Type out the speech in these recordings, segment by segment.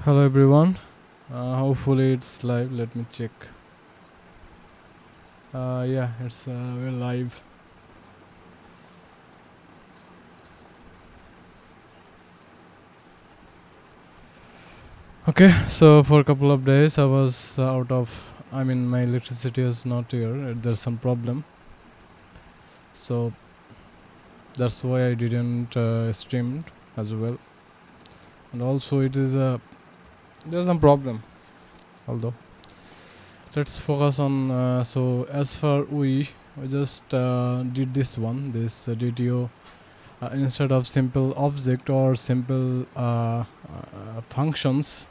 Hello everyone. Hopefully it's live. Let me check. Yeah, it's we're live. Okay, so for a couple of days I was out of. My electricity is not here. There's some problem, so that's why I didn't streamed as well. And also it is there's some problem. Although let's focus on. So as far we just did this DTO. Instead of simple object or simple functions,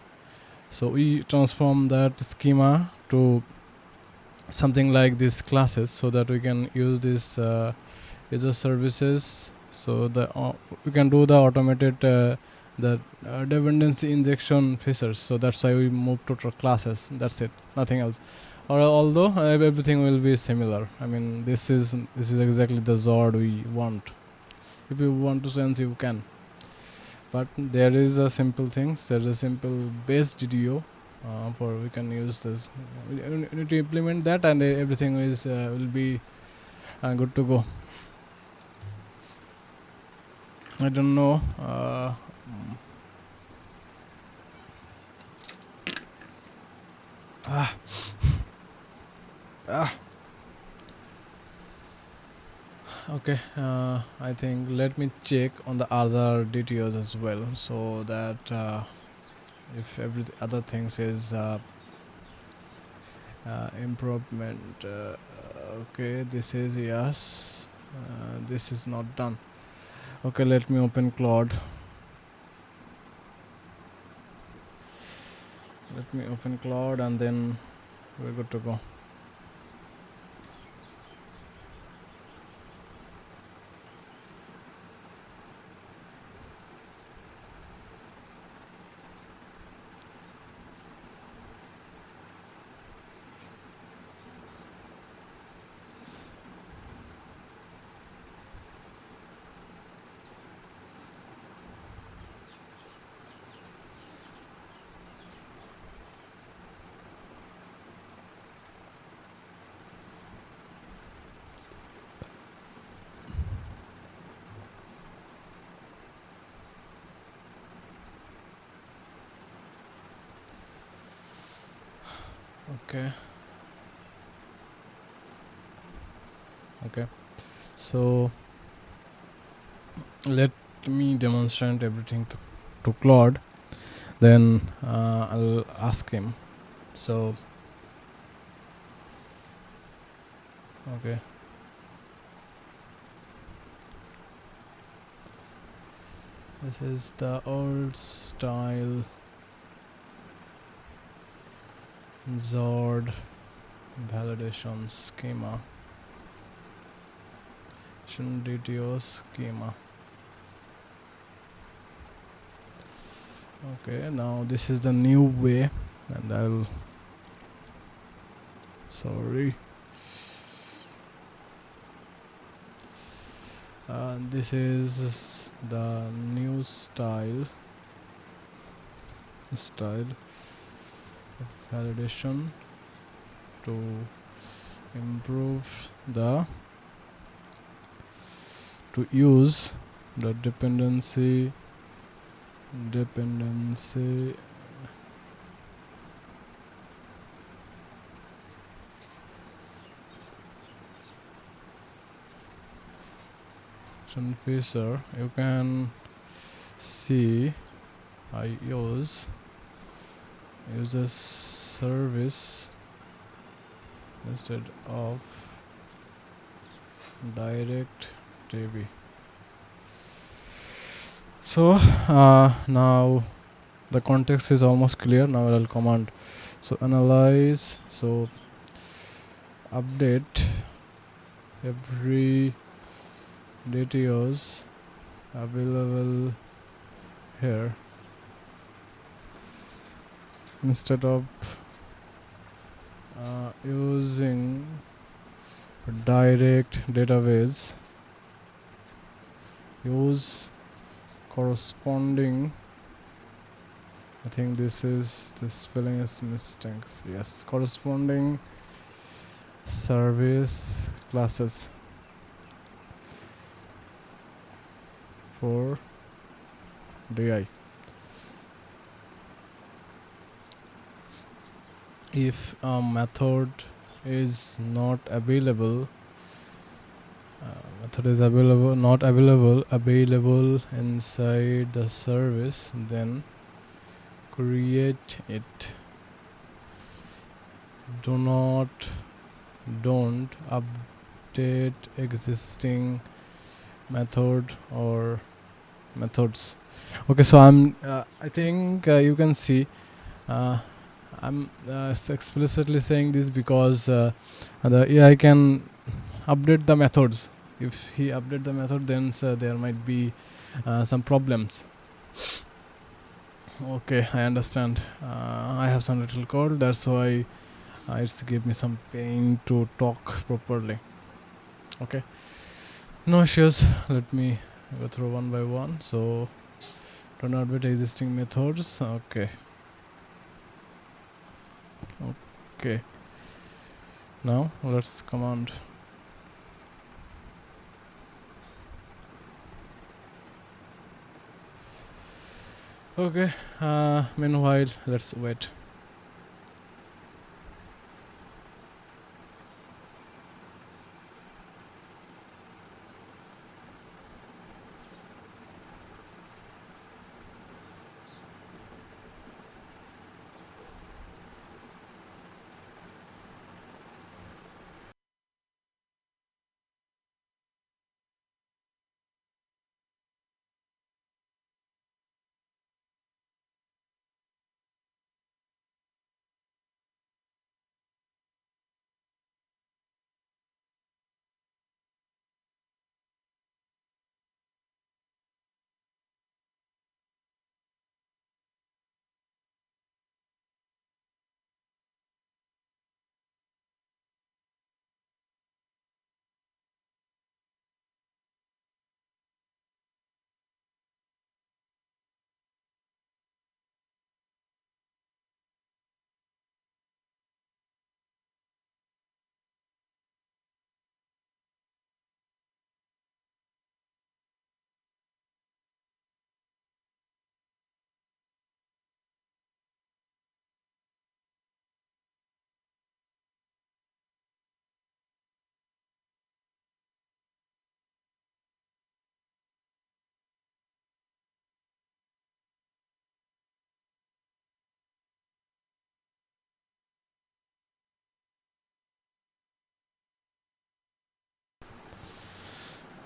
so we transform that schema to something like these classes so that we can use this user services, so we can do the automated dependency injection features. So that's why we move to classes. That's it, nothing else. Or although everything will be similar. This is exactly the Zod we want. If you want to sense, you can, but there is a simple things. There's a simple base DTO for we can use this. We need to implement that, and everything is will be good to go. I don't know. Okay, I think let me check on the other DTOs as well, so that if every other things is improvement. Okay, this is yes. This is not done. Okay, let me open Claude. Let me open Claude and then we're good to go. Okay, so let me demonstrate everything to Claude, then I'll ask him. So okay, this is the old style Zod validation schema, DTO schema. Okay, now this is the new way, and I'll this is the new style validation to improve to use the dependency feature. You can see I use user service instead of direct DB. So now the context is almost clear. Now I'll command. So analyze. So update every DTOs available here instead of using direct database. Use corresponding I think this is the spelling is mistakes. Yes, corresponding service classes for DI. If a method is not available, not available inside the service, then create it. Don't update existing method or methods. Okay, so I think you can see I'm explicitly saying this because the AI can update the methods. If he update the method, then there might be some problems. Okay, I understand. I have some little code, that's why it's give me some pain to talk properly. Okay, no issues. Let me go through one by one. So don't update existing methods. Okay. Now let's command. Okay, meanwhile let's wait.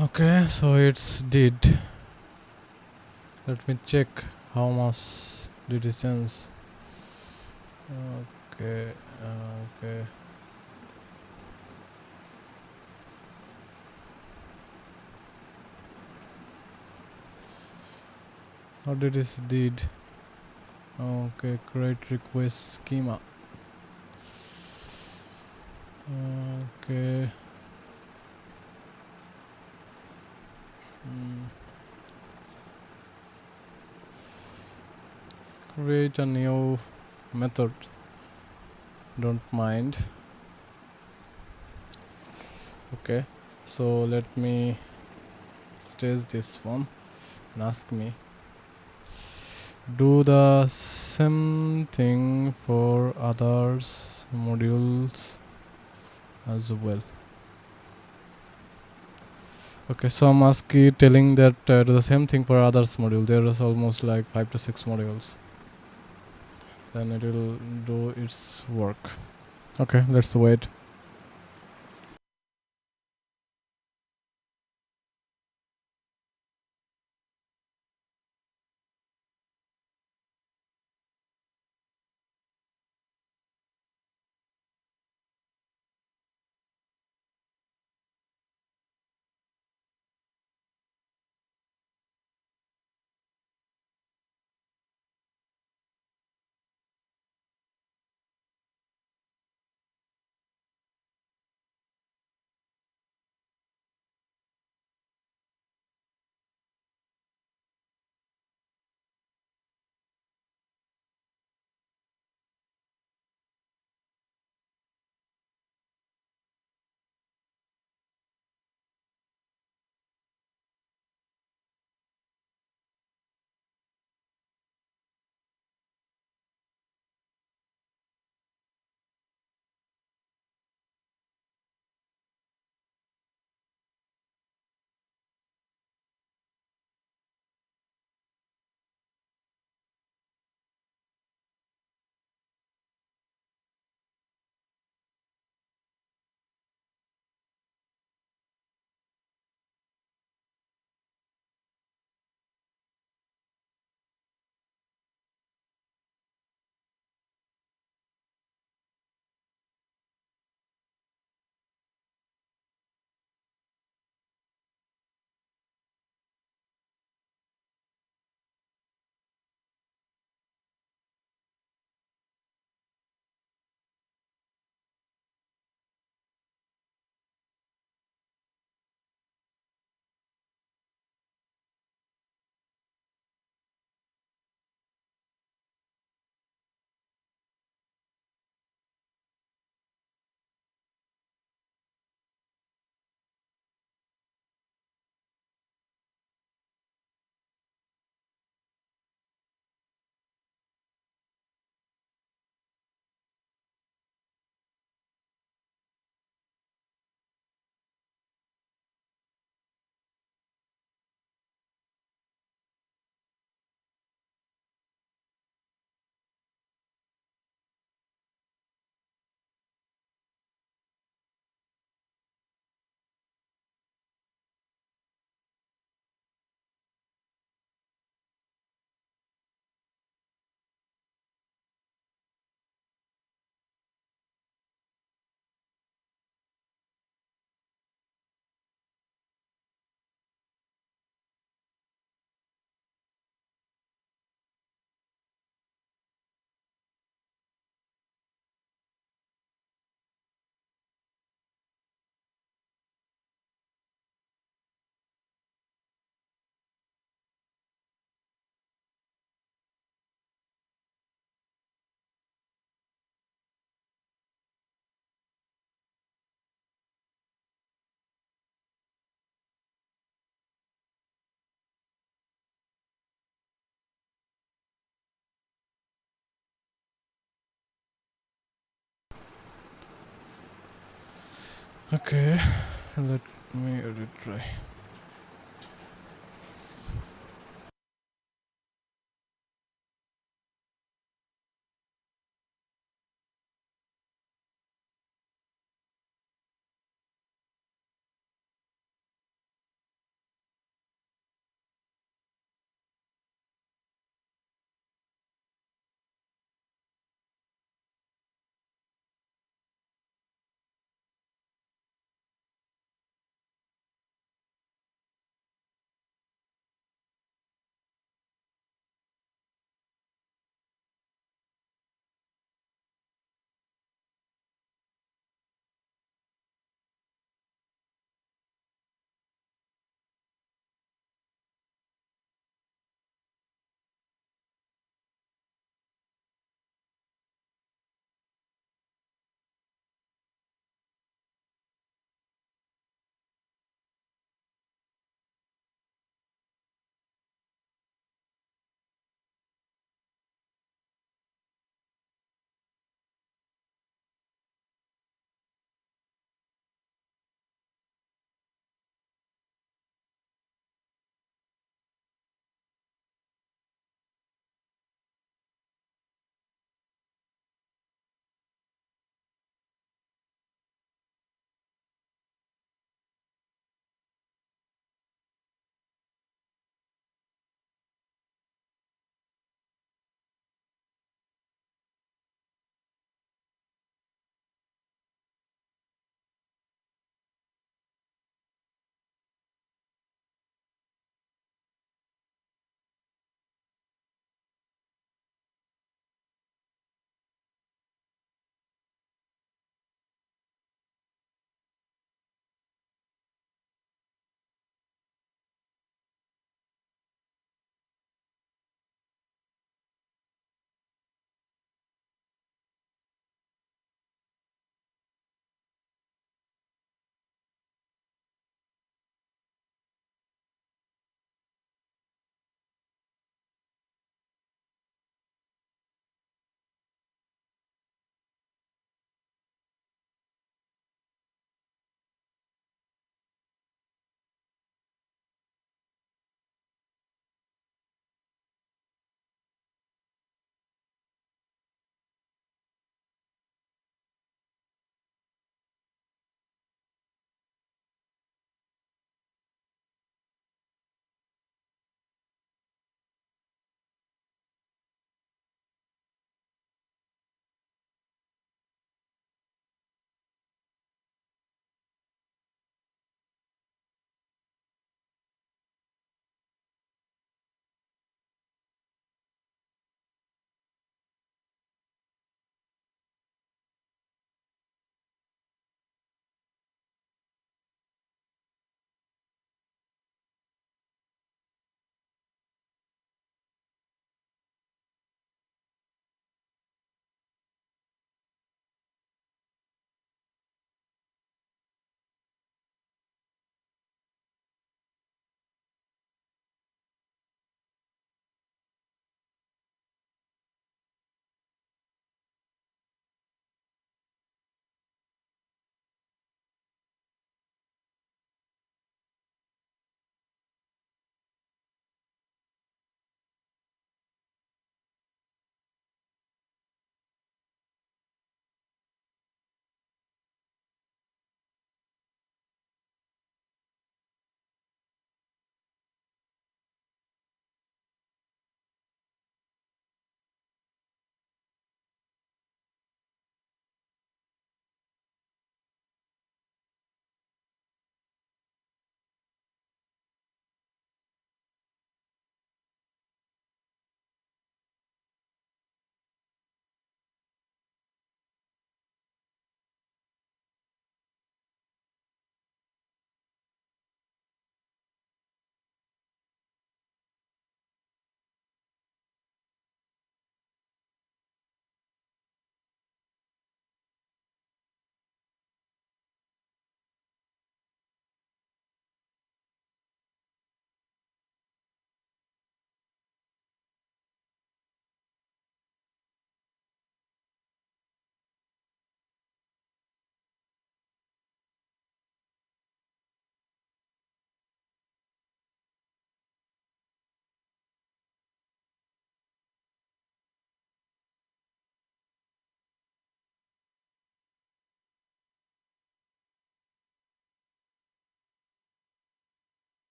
Okay, so it's did. Let me check how much did it sense. Okay, okay. How did this did? Okay, create request schema. Okay. Create a new method. Don't mind. Okay, so let me stage this one and ask me do the same thing for others modules as well. Okay, so I'm asking telling that do the same thing for others module. There is almost like 5 to 6 modules. Then it will do its work. Okay, let's wait. Okay, let me edit try.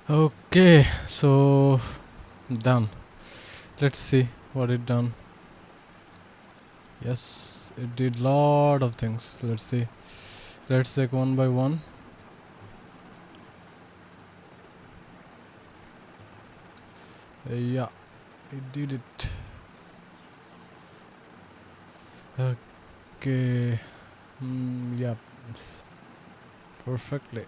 Okay, so done. Let's see what it done. Yes, it did lot of things. Let's see. Let's check one by one. Yeah, it did it. Okay. Yeah, perfectly.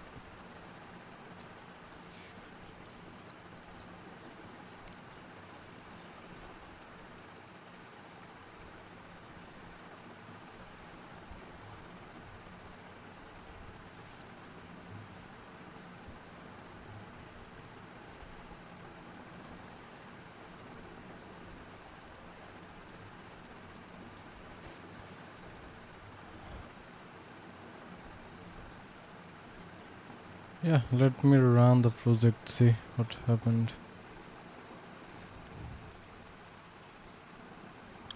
Yeah, let me run the project, see what happened.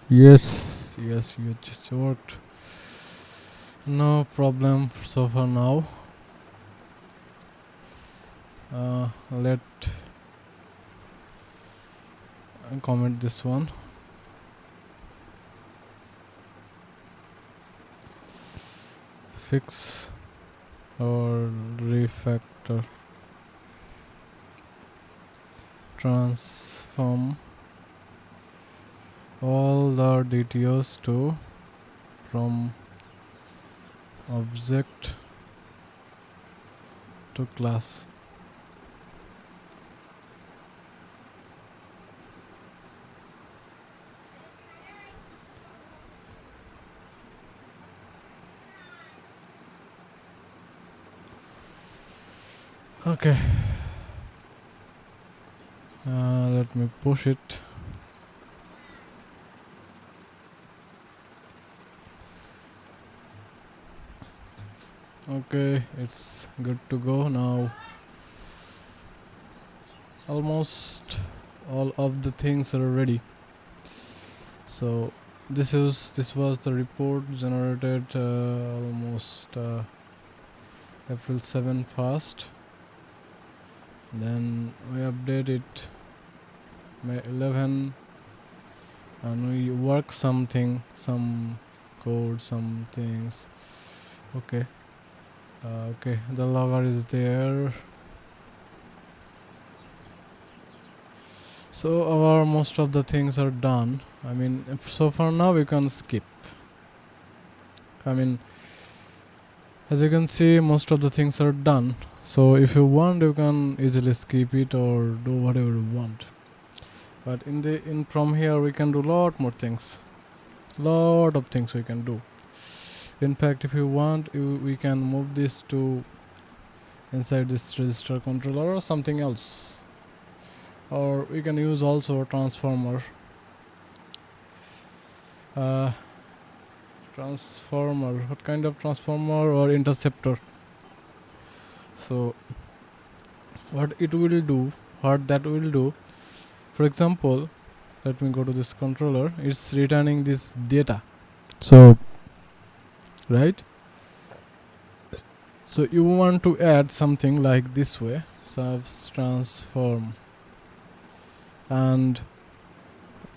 Yes, you just worked. No problem so far now. Let comment this one. Fix or refactor. Transform all the DTOs to from object to class. Okay. Let me push it. Okay, it's good to go now. Almost all of the things are ready. So this was the report generated almost April 7 first. Then we update it May 11, and we work some code, some things. Okay. Okay, the logger is there. So our most of the things are done. I mean, so far now we can skip. I mean, as you can see, most of the things are done. So if you want, you can easily skip it or do whatever you want. But from here we can do lot more things. Lot of things we can do. In fact, if you want, we can move this to inside this register controller or something else. Or we can use also a transformer. Transformer, what kind of transformer? Or interceptor. So what that will do, for example, let me go to this controller. It's returning this data. So right, so you want to add something like this way, subs transform, and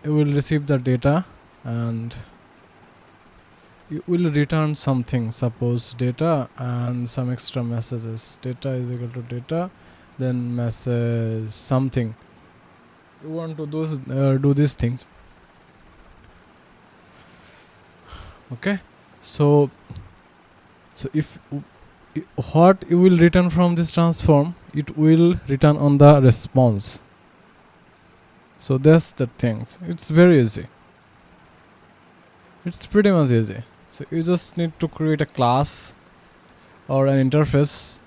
you will receive the data and you will return something, suppose data and some extra messages. Data is equal to data, then message something. You want to do these things. Okay, so if what you will return from this transform, it will return on the response. So that's the things. It's very easy. It's pretty much easy. So you just need to create a class or an interface.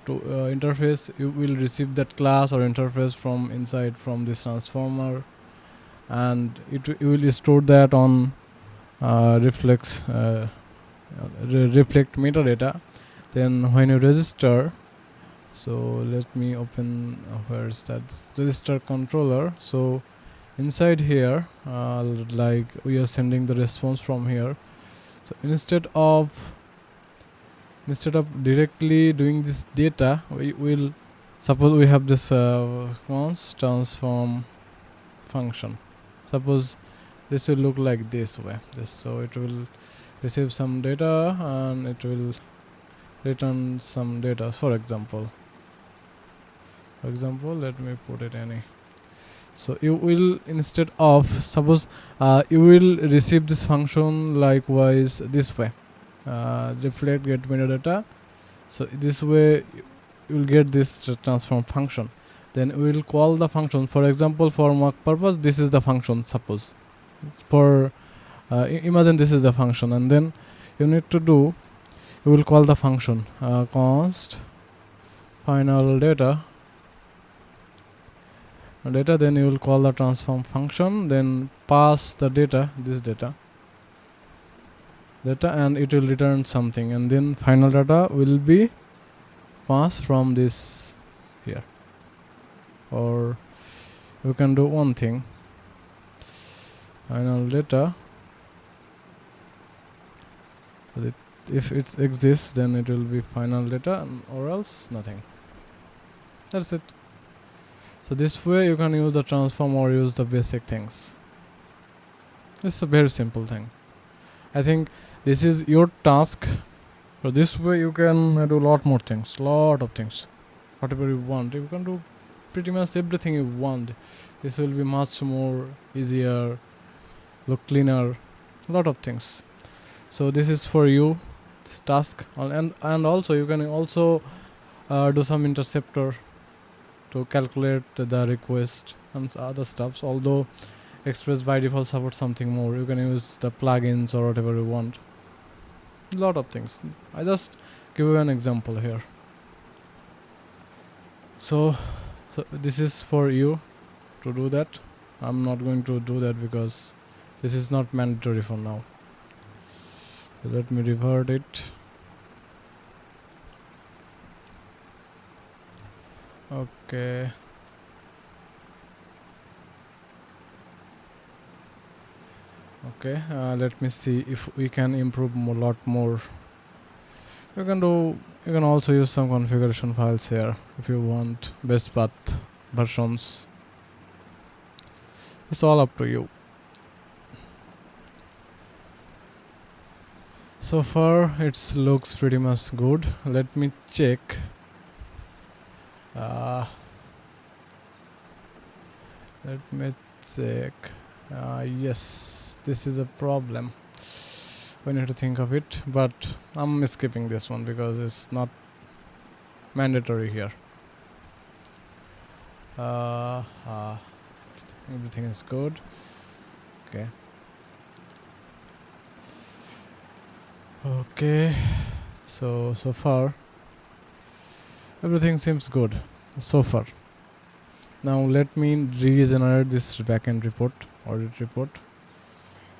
To interface, you will receive that class or interface from inside from this transformer, and you will store that on reflect metadata. Then when you register, so let me open where is that register controller. So inside here, like we are sending the response from here. So instead of directly doing this data, we will Suppose we have this const transform function. Suppose this will look like this way. So it will receive some data and it will return some data. For example, let me put it any. So you will, instead of, suppose you will receive this function likewise this way, reflect get metadata. So this way you will get this transform function. Then we will call the function. For example, for mock purpose, this is the function. Suppose for imagine this is the function, and then you need to do, you will call the function const final data, then you will call the transform function, then pass the data, this data, and it will return something, and then final data will be passed from this here. Or you can do one thing, final data, if it exists then it will be final data, or else nothing. That's it. So this way you can use the transform or use the basic things. It's a very simple thing. I think this is your task. So this way you can do lot more things, lot of things. Whatever you want, you can do pretty much everything you want. This will be much more easier, look cleaner, lot of things. So this is for you, this task, and also you can also do some interceptor to calculate the request and other stuffs. Although Express by default supports something more, you can use the plugins or whatever you want. Lot of things. I just give you an example here. So this is for you to do that. I'm not going to do that because this is not mandatory for now. So let me revert it. Okay. Okay, let me see if we can improve a lot more. You can also use some configuration files here if you want best path versions. It's all up to you. So far it looks pretty much good. Let me check. Yes, this is a problem. We need to think of it, but I'm skipping this one because it's not mandatory here. Everything is good. Okay, so far everything seems good so far. Now let me regenerate this backend report, audit report.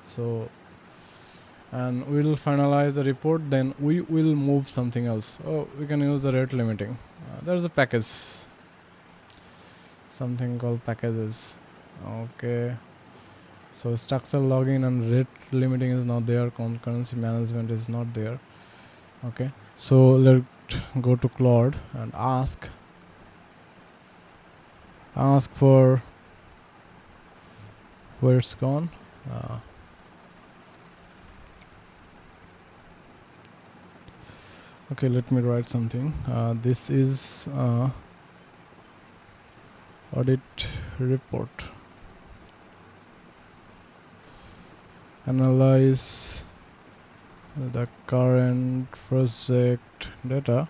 So, and we will finalize the report, then we will move something else. Oh, we can use the rate limiting. There's a package, something called packages. Okay, so structure login and rate limiting is not there, concurrency management is not there. Okay, so let's go to Claude and ask for where it's gone. Okay, let me write something. This is audit report. Analyze the current project data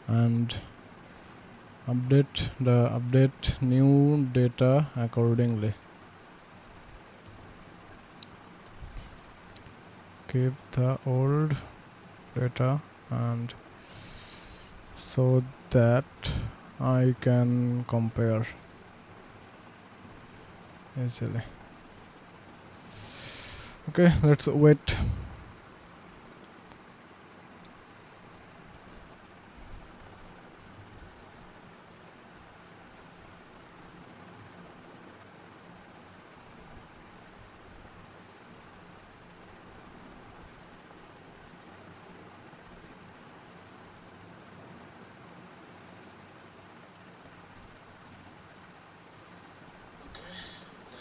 and update new data accordingly. Keep the old data and so that I can compare easily. Okay, let's wait.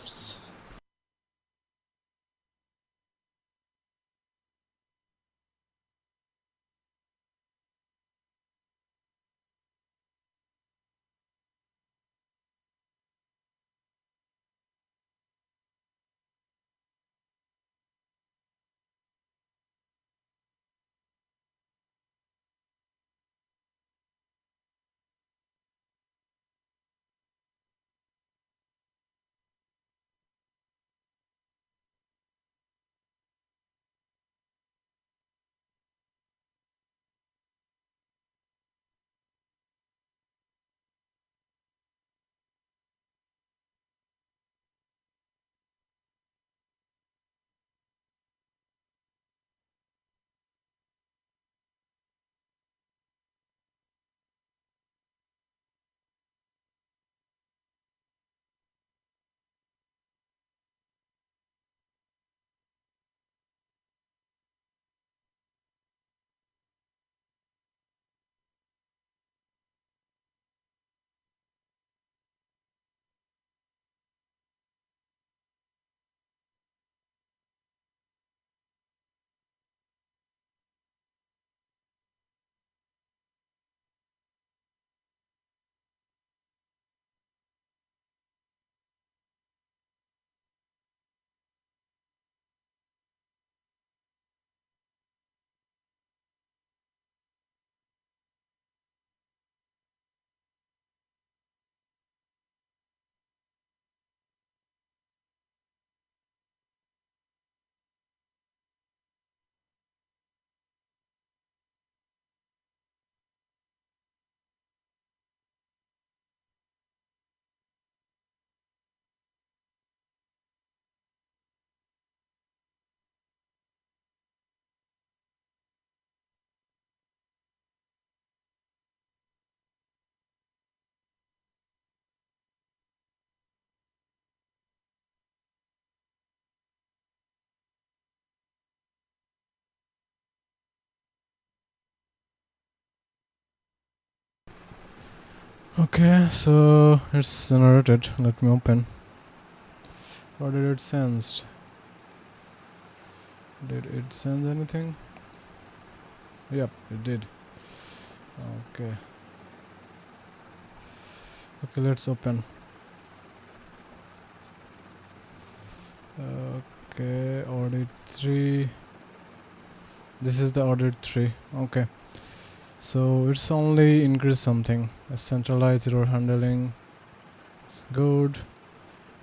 let's. Okay, so it's generated. Let me open. What did it send? Did it send anything? Yep, it did. Okay. Okay, let's open. Okay, audit 3. This is the audit 3. Okay. So it's only increased something. A centralized error handling. It's good.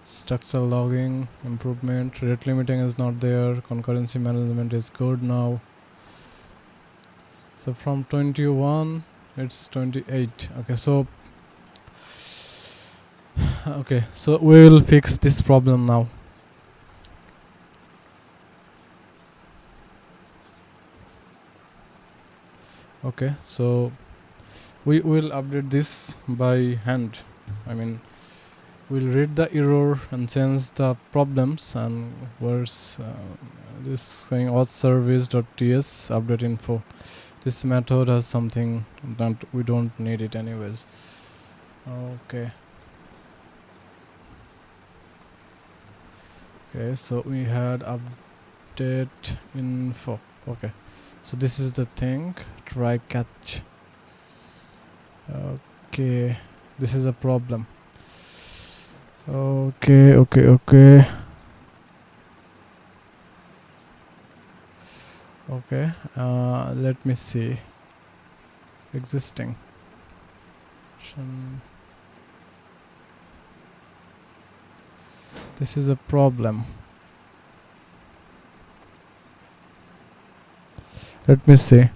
Structural logging, improvement. Rate limiting is not there. Concurrency management is good now. So from 21, it's 28. Okay, so okay, so we will fix this problem now. Okay, so we will update this by hand. I mean, we'll read the error and change the problems, and where's this saying auth service.ts update info. This method has something that we don't need it anyways. Okay. Okay, so we had update info. Okay, so this is the thing. Try catch. Okay, this is a problem. Okay. Okay, let me see. Existing. This is a problem. Let me see.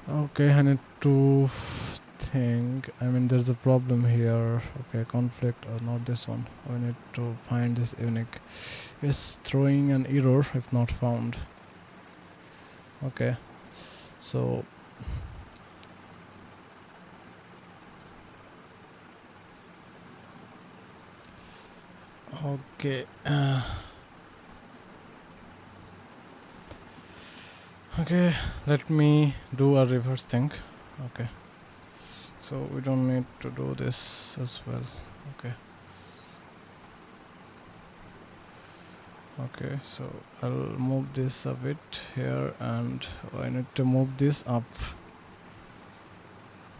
Okay, I need to think. I mean, there's a problem here. Okay, conflict or not this one. We need to find this unique. It's throwing an error if not found. Okay, so okay. Okay, let me do a reverse thing. Okay, so we don't need to do this as well. Okay, so I'll move this a bit here, and I need to move this up.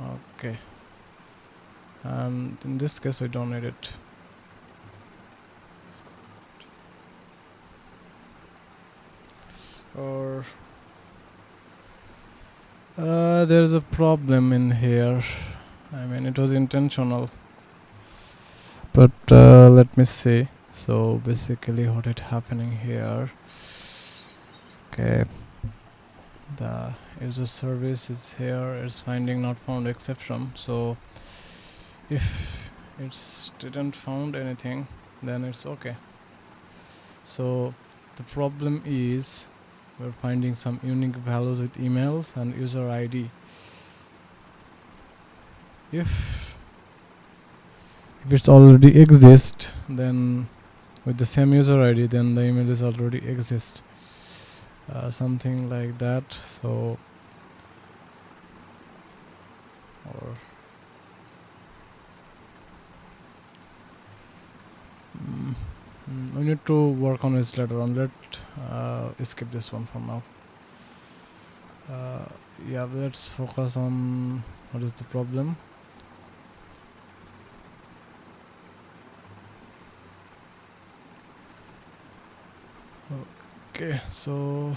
Okay, and in this case we don't need it. Or there's a problem in here. I mean, it was intentional, but let me see. So basically what is happening here, okay, the user service is here, it's finding not found exception. So if it's didn't found anything, then it's okay. So the problem is we're finding some unique values with emails and user ID. If it's already exist, then with the same user ID, then the email is already exist, something like that. So or we need to work on this later on. Let's skip this one for now. Yeah, let's focus on what is the problem. Okay, so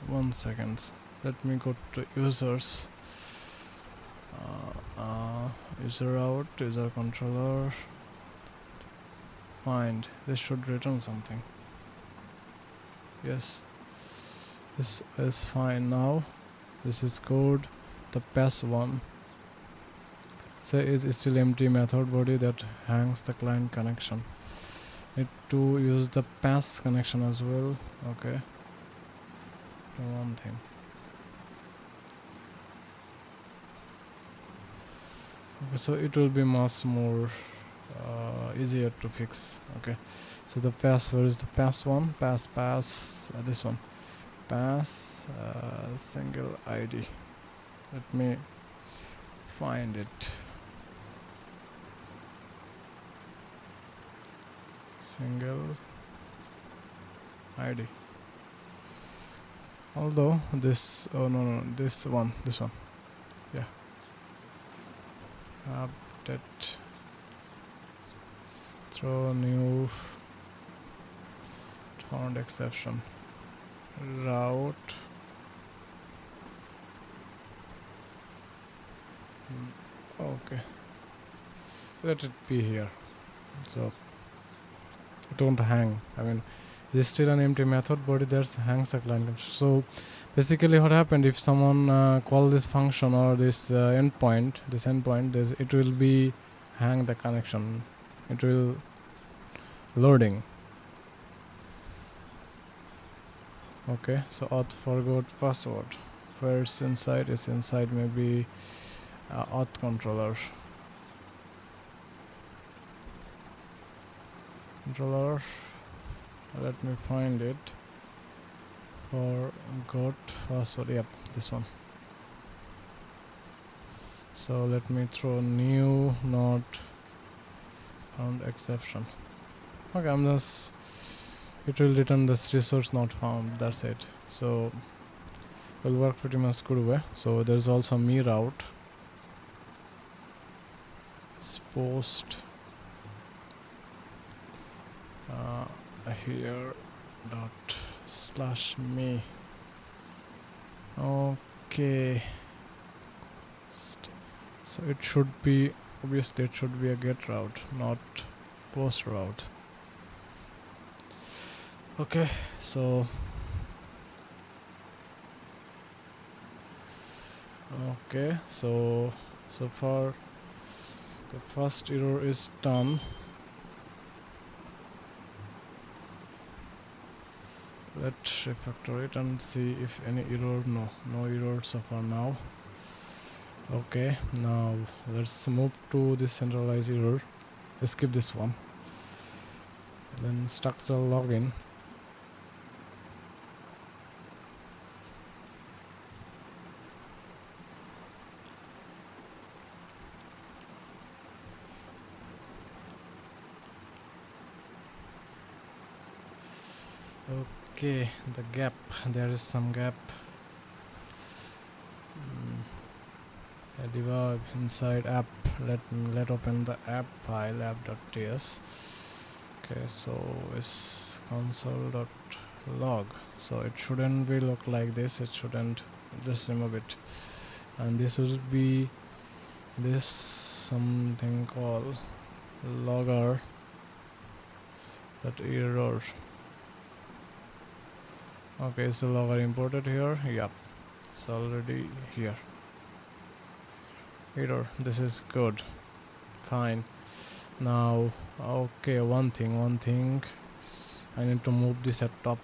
1 second. Let me go to users. User out, user controller. Find. This should return something. Yes, this is fine now. This is code. The pass one. Say is still empty method body that hangs the client connection. Need to use the pass connection as well. Okay. Do one thing. Okay, so it will be much more easier to fix. Okay, so the password is the pass one, pass this one, pass single ID. Let me find it. Single ID. Although this, oh no, this one, yeah. Update, throw new found exception, route, okay, let it be here, so don't hang. I mean, this is still an empty method body that hangs the client. So basically what happened, if someone call this function or this endpoint, it will be hang the connection, it will loading. Okay, so auth forgot password, where it's inside maybe auth controller. Let me find it. Forgot password, yep, this one. So let me throw new not found exception. Okay, it will return this resource not found, that's it. So will work pretty much good way. So there's also me route, post here dot slash me. Okay, so it should be, obviously it should be a get route, not post route. Okay, so so far the first error is done. Let's refactor it and see if any error. No error so far now. Okay, now let's move to this centralized error. Let's skip this one. then structure login. Okay, the gap, there is some gap. Debug inside app. Let open the app file app.ts. Okay, so it's console.log. So it shouldn't be look like this. It shouldn't. Just remove it. And this would be this something called logger error. Okay, so logger imported here. Yep, it's already here. Error. This is good. Fine. Now, okay, one thing. I need to move this at top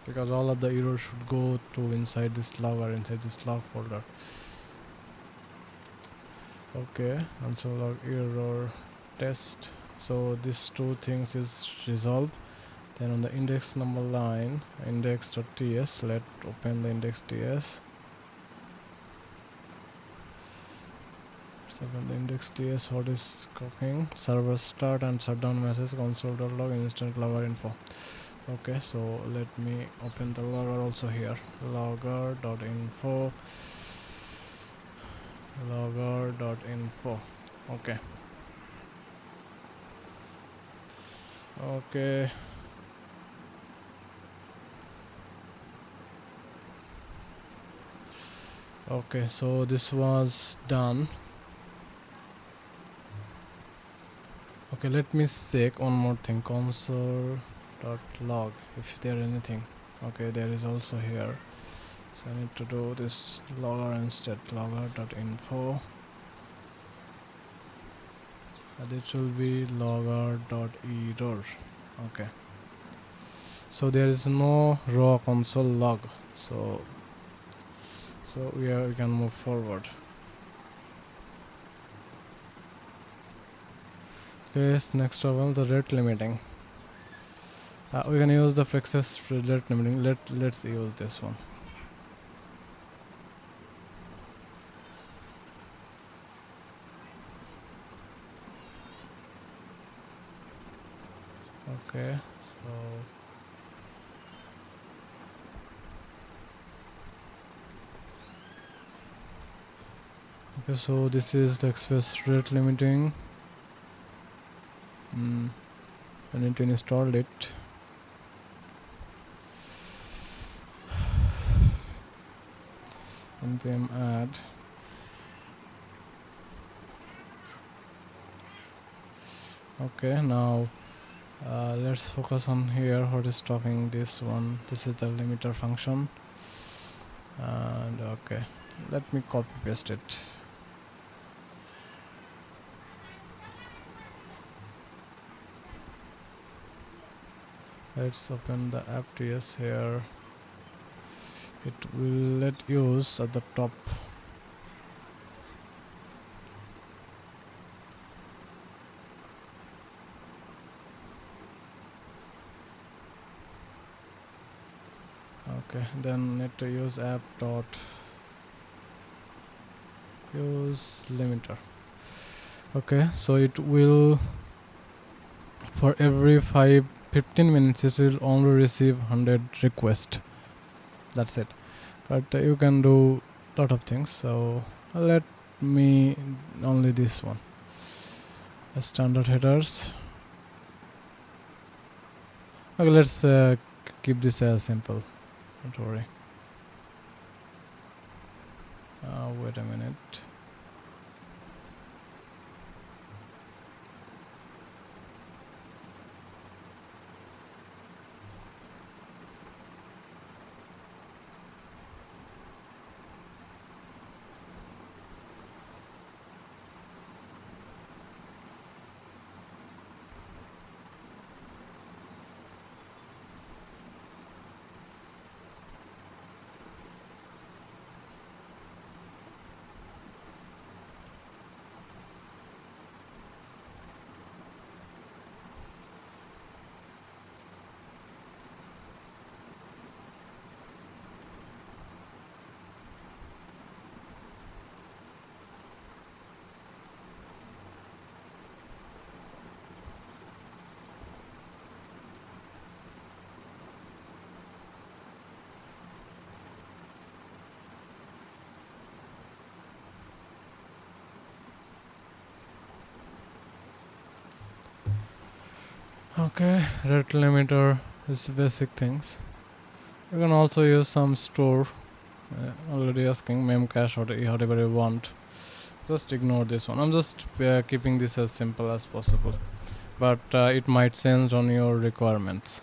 because all of the errors should go to inside this logger, inside this log folder. Okay, console log error test. So these two things is resolved. Then on the index number line, index.ts, let's open the index.ts. So from the index.ts, what is cooking? Server start and shutdown message, console.log, instant logger info. Okay, so let me open the logger also here. Logger.info. Logger.info. Okay. Okay. Okay, so this was done. Okay, let me check one more thing. Console.log, if there anything. Okay, there is also here. So I need to do this logger instead. Logger.info. This will be logger.error. Okay. So there is no raw console log. So we can move forward. Yes, next trouble, the rate limiting. We can use the Flexes rate limiting. Let's use this one. Okay, so this is the express rate limiting. I need to install it. npm add. Okay, now let's focus on here. What is talking this one? This is the limiter function. And okay, let me copy paste it. Let's open the app.ts here. It will let use at the top. Okay, then need to use app dot use limiter. Okay, so it will, for every 15 minutes it will only receive 100 requests. That's it. But you can do lot of things. So let me only this one. Standard headers. Okay, let's keep this as simple. Don't worry. Wait a minute. Okay, rate limiter is basic things. You can also use some store. Already asking memcache or whatever you want. Just ignore this one. I'm just keeping this as simple as possible, but it might change on your requirements.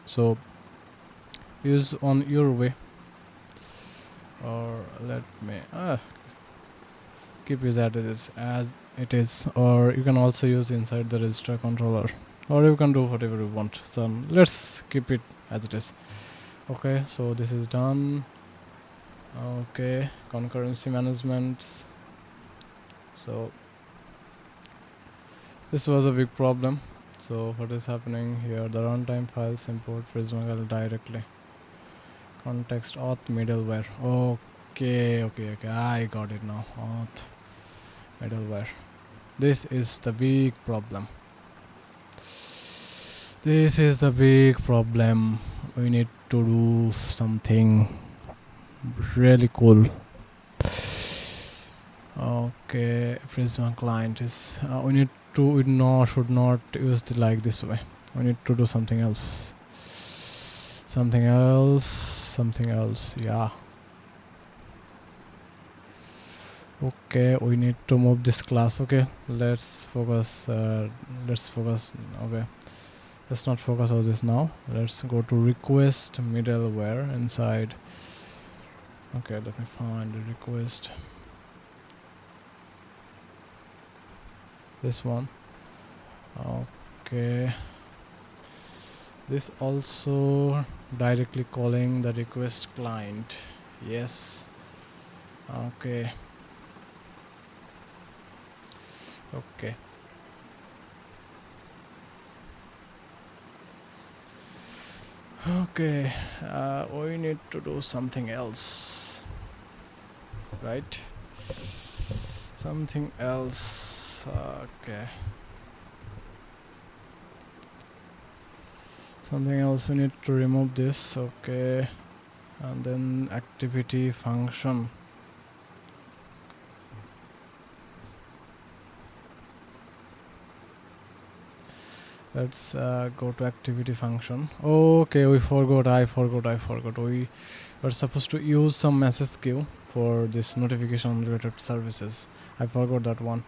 So use on your way, or let me keep it as it is, or you can also use inside the register controller, or you can do whatever you want. So let's keep it as it is. Okay, so this is done. Okay, concurrency management. So this was a big problem. So what is happening here? The runtime files import Prisma directly. Context auth middleware. Okay, I got it now. Auth middleware. This is the big problem. This is the big problem. We need to do something really cool. Okay, Prisma client is we need to should not use it like this way. We need to do something else. Something else, yeah. Okay, we need to move this class. Okay, let's focus. Okay, let's not focus on this now. Let's go to request middleware inside. Okay, let me find the request. This one. Okay, this also directly calling the request client. Yes. Okay. We need to do something else, right? Something else. Okay, something else. We need to remove this. Okay, and then activity function. Let's go to activity function. Okay, I forgot. We were supposed to use some message queue for this notification related services. I forgot that one.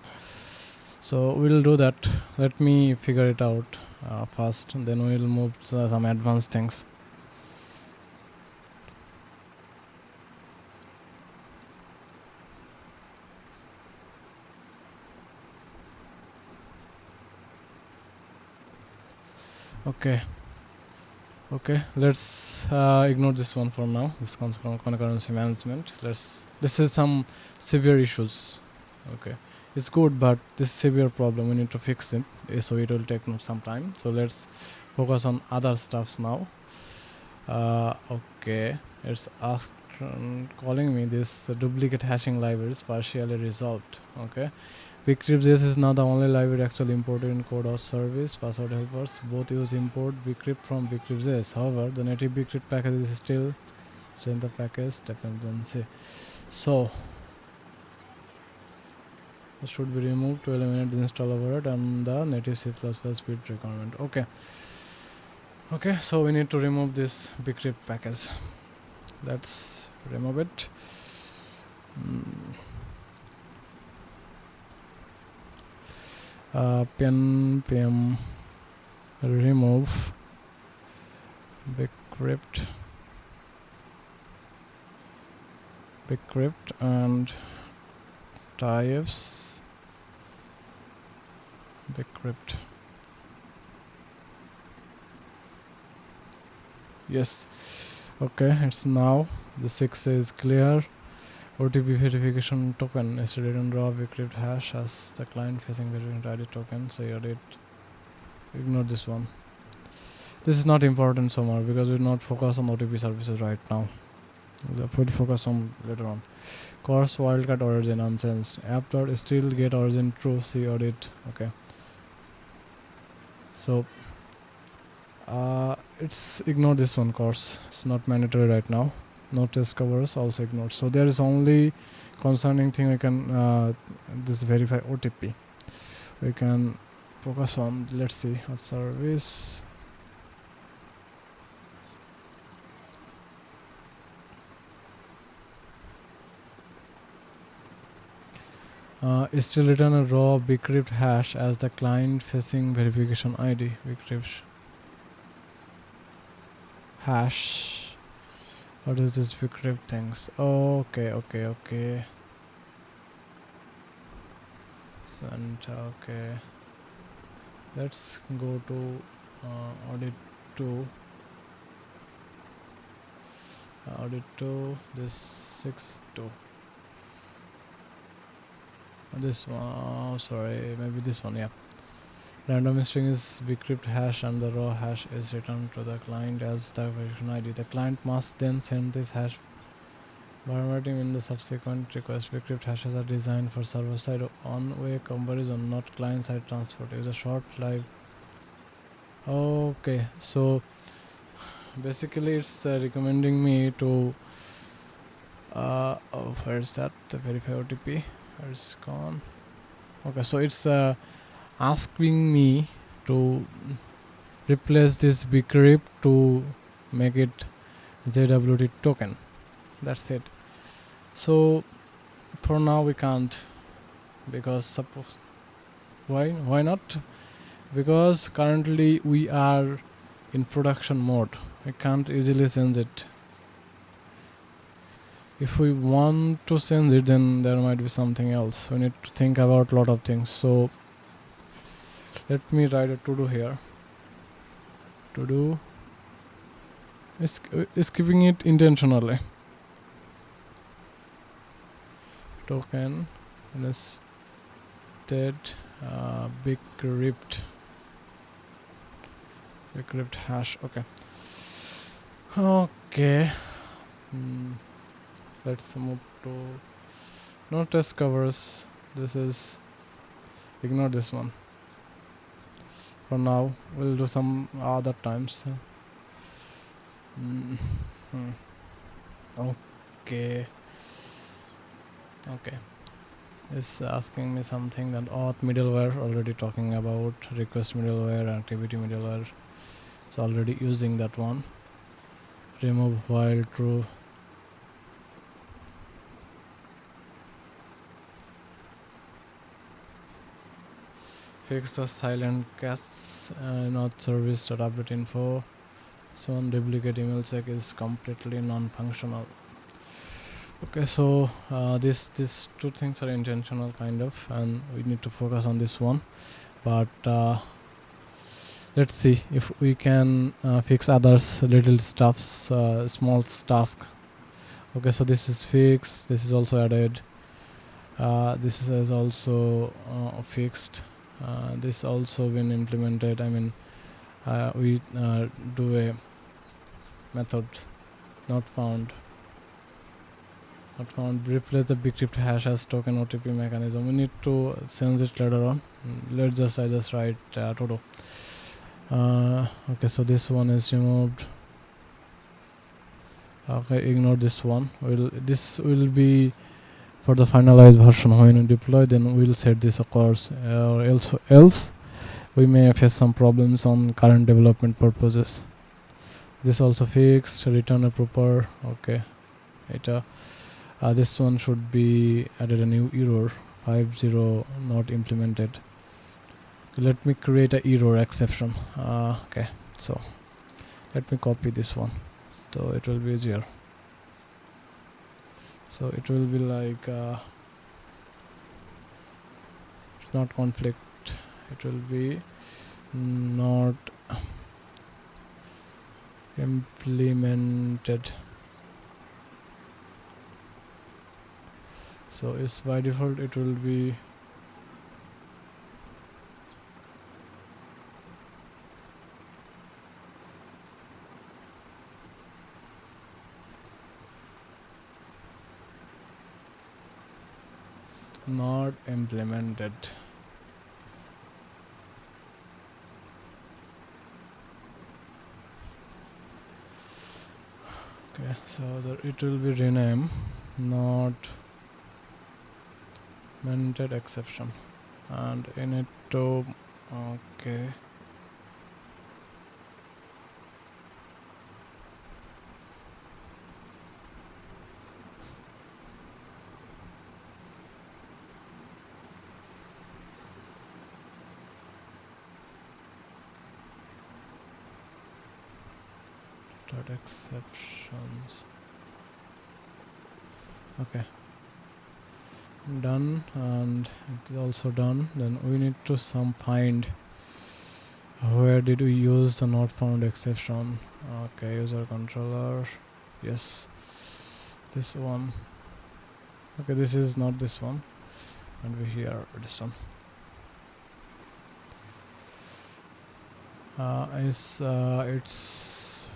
So we'll do that. Let me figure it out first, and then we'll move to some advanced things. Okay, let's ignore this one for now. This concurrency management. This is some severe issues. Okay, it's good, but this severe problem we need to fix it. So it will take some time. So let's focus on other stuffs now. Okay, it's asked calling me this duplicate hashing library is partially resolved. Okay, bcryptjs is now the only library actually imported in code or service. Password helpers both use import bcrypt from bcryptjs. However, the native bcrypt package is still in the package dependency. So it should be removed to eliminate the install overhead and the native C++ speed requirement. Okay, so we need to remove this bcrypt package. Let's remove it. Pm remove bcrypt and types bcrypt. Yes. Okay, it's now the 6 is clear. OTP verification token is written raw bcrypt hash as the client facing verification ID token. So edit. Ignore this one. This is not important so much because we're not focused on OTP services right now. We'll focus on later on. Course wildcard origin unchanged. App dot still get origin true. See audit. Okay. So it's ignore this one course. It's not mandatory right now. No test covers also ignored. So there is only concerning thing we can this verify OTP. We can focus on, let's see, what service. Still return a raw bcrypt hash as the client facing verification ID. Bcrypt hash. What is this bcrypt things? Okay. Okay. Let's go to audit 2. Audit 2. This 6.2. This one, sorry, maybe this one, yeah. Random string is bcrypt hash and the raw hash is returned to the client as the verification ID. The client must then send this hash formatting in the subsequent request. Bcrypt hashes are designed for server-side on-way comparison, not client-side transfer. It is a short live. Okay, so basically it's recommending me to where's that, the verify OTP, where's gone. Okay, so it's asking me to replace this bcrypt to make it ZWT token. That's it. So for now we can't, because suppose why not? Because currently we are in production mode. I can't easily change it. If we want to change it, then there might be something else. We need to think about a lot of things. So let me write a to-do here. To-do is keeping it intentionally. Token instead bcrypt hash. Okay. Let's move to no test covers. This is, ignore this one for now. We'll do some other times. Okay. It's asking me something that auth middleware, already talking about request middleware, activity middleware, so already using that one. Remove while true. Fix the silent casts, not service.update info. So on duplicate email check is completely non-functional. Okay, so these two things are intentional kind of, and we need to focus on this one. But let's see if we can fix others little stuffs, small tasks. Okay, so this is fixed. This is also added. This is also fixed. This also been implemented. I mean, we do a method not found. Replace the bcrypt hash as token OTP mechanism. We need to change it later on. I just write to do. Okay, so this one is removed. Okay, ignore this one. This will be for the finalized version. When you deploy, then we'll set this of course, or else we may face some problems on current development purposes. This also fixed. Return a proper. Okay, this one should be added a new error 50 not implemented. Let me create a error exception. Okay, so let me copy this one, so it will be easier. So it will be like not conflict, it will be not implemented. So is by default it will be not implemented. Okay, so it will be rename not implemented exception, and in it to Okay. Dot exceptions. Okay. Done, and it's also done. Then we need to find where did we use the not found exception. Okay, user controller. Yes, this one. Okay, this is not this one, and we here this one. It's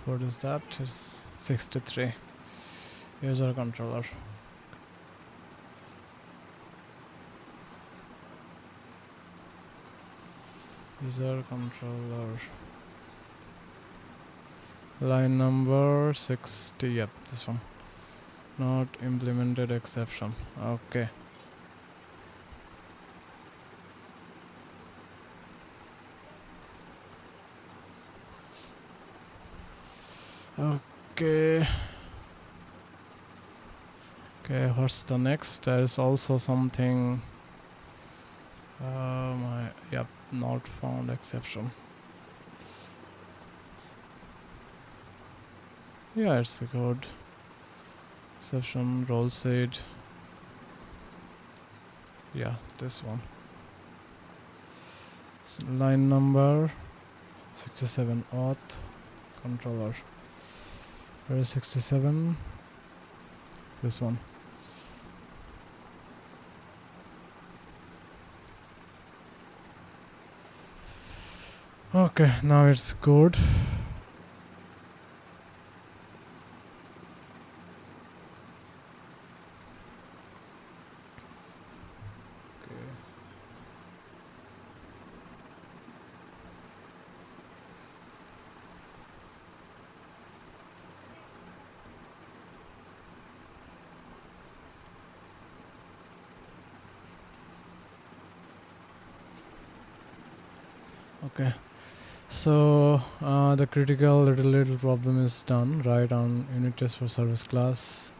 what is that? It's 63. User controller. User controller. Line number 60. Yep, this one. Not implemented exception. Okay. Okay. Okay, what's the next? There is also something. Yep, not found exception. Yeah, it's a good exception. Role said. Yeah, this one. Line number 67. Auth controller. Where is 67? This one. Okay, now it's good. Okay, so the critical little problem is done. Right on unit test for service class,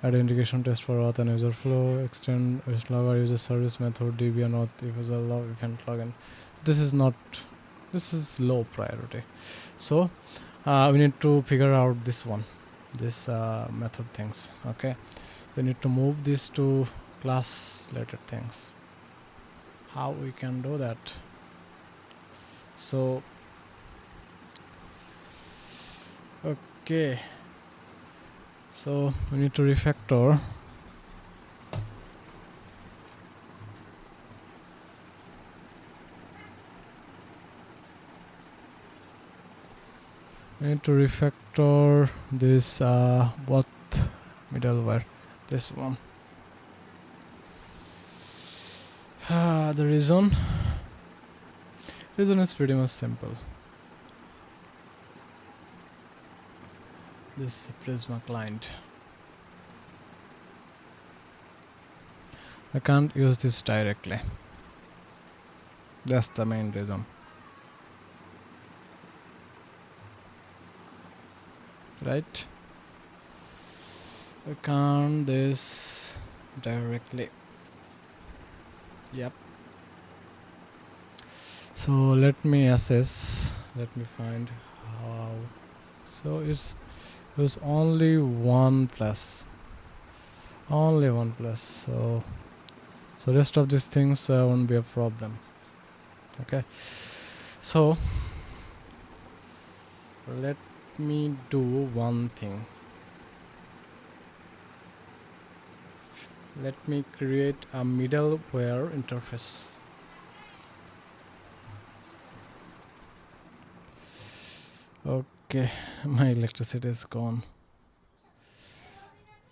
add integration test for auth and user flow, extend logger user service method db and auth if user log event login. This is low priority, so we need to figure out this one, this method things. Okay, we need to move this to class related things. How we can do that? So okay, so we need to refactor. We need to refactor this what middleware, this one. The reason is pretty much simple. This Prisma client, I can't use this directly. That's the main reason. Right? I can't this directly. Yep. So let me assess. Let me find how. So it was only one plus. Only one plus. So rest of these things won't be a problem. Okay. So let me do one thing. Let me create a middleware interface. Okay, my electricity is gone.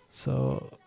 So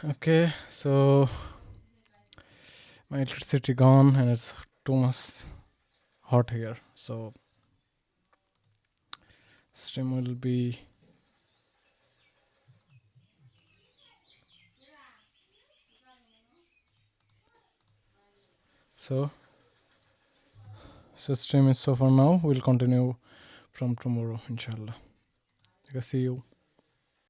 Okay, so my electricity gone and it's too much hot here, so stream will be so stream is so for now. We'll continue from tomorrow, inshallah. Okay, see you.